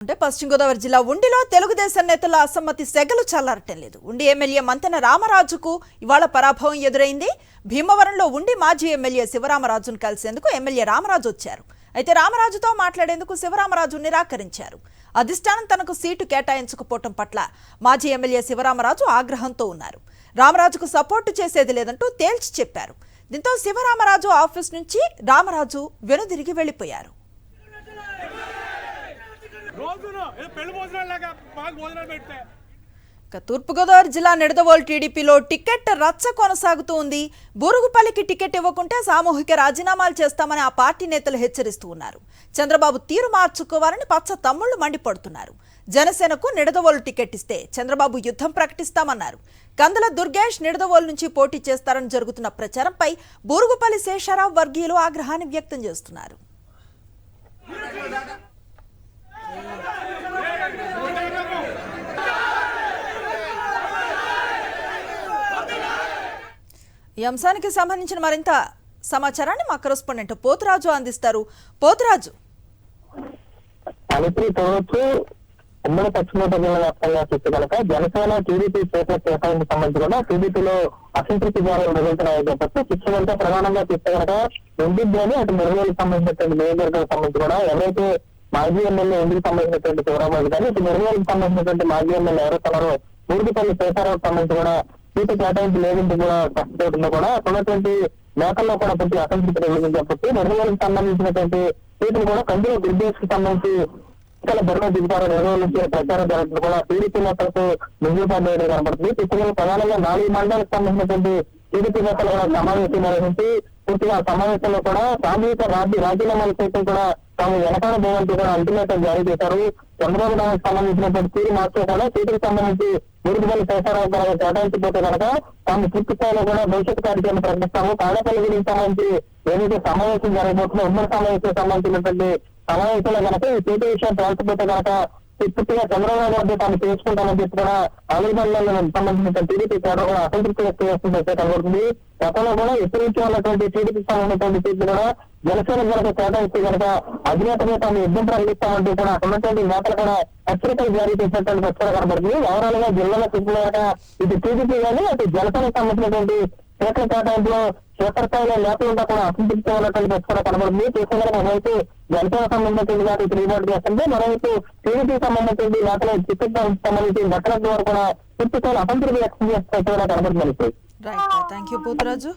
అంటే పశ్చిమ గోదావరి జిల్లా ఉండిలో తెలుగుదేశం నేతల అసమ్మతి సెగలు చల్లారటం లేదు. ఉండి ఎమ్మెల్యే మంతెన రామరాజుకు ఇవాళ పరాభవం ఎదురైంది. భీమవరంలో ఉండి మాజీ ఎమ్మెల్యే శివరామరాజును కలిసేందుకు ఎమ్మెల్యే రామరాజు వచ్చారు. అయితే రామరాజుతో మాట్లాడేందుకు శివరామరాజు నిరాకరించారు. అధిష్టానం తనకు సీటు కేటాయించకపోవటం పట్ల మాజీ ఎమ్మెల్యే శివరామరాజు ఆగ్రహంతో ఉన్నారు. రామరాజుకు సపోర్టు చేసేది లేదంటూ తేల్చి చెప్పారు. దీంతో శివరామరాజు ఆఫీస్ నుంచి రామరాజు వెనుదిరిగి వెళ్లిపోయారు. తూర్పుగోదావరి జిల్లా నిడదవోలు టీడీపీలో టికెట్ రచ్చ కొనసాగుతూ ఉంది. బూరుగుపల్లికి టికెట్ ఇవ్వకుంటే సామూహిక రాజీనామాలు చేస్తామని ఆ పార్టీ నేతలు హెచ్చరిస్తూ ఉన్నారు. చంద్రబాబు తీరు మార్చుకోవాలని పచ్చ తమ్ముళ్లు మండిపడుతున్నారు. జనసేనకు నిడదవోలు టికెట్ ఇస్తే చంద్రబాబు యుద్ధం ప్రకటిస్తామన్నారు. కందుల దుర్గేష్ నిడదవోలు నుంచి పోటీ చేస్తారని జరుగుతున్న ప్రచారంపై బూరుగుపల్లి శేషారావు వర్గీయులు ఆగ్రహాన్ని వ్యక్తం చేస్తున్నారు. ఈ అంశానికి సంబంధించిన మరింత సమాచారాన్ని మా కరెస్పాండెంట్ పోతురాజు అందిస్తారు. పోతురాజు, ఉమ్మడి పశ్చిమ జిల్లా వ్యాప్తంగా చూస్తే కనుక జనసేన టీడీపీ కేటాయింపు సంబంధించి కూడా టీడీపీలో అసంతృప్తి ద్వారా జరుగుతున్నాయి కాబట్టి శిక్షణంతా ప్రధానంగా చూస్తే కనుక ఉండిద్దని అటు నిర్మూలకు సంబంధించినటువంటి నియోజకవర్గాలకు సంబంధించి కూడా ఎవరైతే మాజీ ఎమ్మెల్యే ఇంటికి సంబంధించినటువంటి శివరామరాజు కానీ ఇటు నిర్మూలకు సంబంధించినటువంటి మాజీ ఎమ్మెల్యే ఎవరున్నారో బూరుగుపల్లి శేషారావుకు సంబంధించి కూడా సీటు కేటాయింపు లేదంటూ కూడా ప్రస్తుతంలో కూడా ఉన్నటువంటి నేతల్లో కూడా కొంచెం అసంతృప్తి కలిగింది కాబట్టి నిర్మూలకు సంబంధించినటువంటి సీటులు కూడా కందుల దుర్గేష్ కి సంబంధించి బరిలో దిగుతారు. నిర్మూల నుంచి ప్రచారం జరుగుతుంది కూడా టీడీపీ నేతలకు మిగిలిపాటు కనబడుతుంది. ఇప్పుడు ప్రధానంగా 4 మండలాలకు సంబంధించినటువంటి టీడీపీ నేతలు కూడా సమావేశం నిర్వహించి పూర్తిగా సమావేశంలో కూడా సామూహిక రాజీనామాల సైతం కూడా తాము వెనకాల పోవాలంటూ కూడా అల్టిమేటం జారీ చేశారు. చంద్రబాబు నాయుడు సంబంధించినటువంటి తీరు మార్చుకోకుండా సీటుకు సంబంధించి బూరుగుపల్లి శేషారావు గారు కేటాయించిపోతే కనుక తాము పూర్తి స్థాయిలో కూడా భవిష్యత్ కార్యక్రమాన్ని ప్రకటిస్తాము. తాడేపల్లి గురించి సంబంధించి ఏదైతే సమావేశం జరగబోతుందో ఉమ్మడి సమావేశం సంబంధించినటువంటి సమావేశంలో కనుక ఈ సీటు విషయం తేల్చకపోతే కనుక పూర్తిగా చంద్రబాబు గారితో తాను చేసుకుంటామని చెప్పి కూడా ఆవిర్భావాలకు సంబంధించిన టీడీపీ కేడర్ కూడా అసంతృప్తి వ్యక్తం చేస్తుంటే కనబడుతుంది. గతంలో కూడా ఎప్పటి ఉన్నటువంటి టీడీపీ సంబంధించినటువంటి సీట్లు కూడా జనసేన కనుక కేటాయిస్తే కనుక అధినేతగా తాను యుద్ధం ప్రకటిస్తామంటూ కూడా ఉన్నటువంటి నేతలు కూడా హెచ్చరికలు జారీ చేసినటువంటి ప్రచారం కనబడుతుంది. ఓవరాల్ గా జిల్లాలో చూసినాక ఇటు టీడీపీ కానీ అటు జనసేనకు సంబంధించినటువంటి సీట్ల కేటాయింపులో క్షేత్రస్థాయిలో నేతలంతా కూడా అసంతృప్తి ఉన్నటువంటి ప్రచారం కనబడుతుంది. చూసిన మరోవైపు జనసేన సంబంధించిన వాటి తిరుగుబాటు చేస్తుంటే మరోవైపు టీడీపీ సంబంధించిన నేతలు టికెట్ సంబంధించి దక్కల ద్వారా కూడా పూర్తి స్థాయిలో అసంతృప్తి వ్యక్తం చేస్తే కూడా కనబడుతుంది. Thank you Poturaju.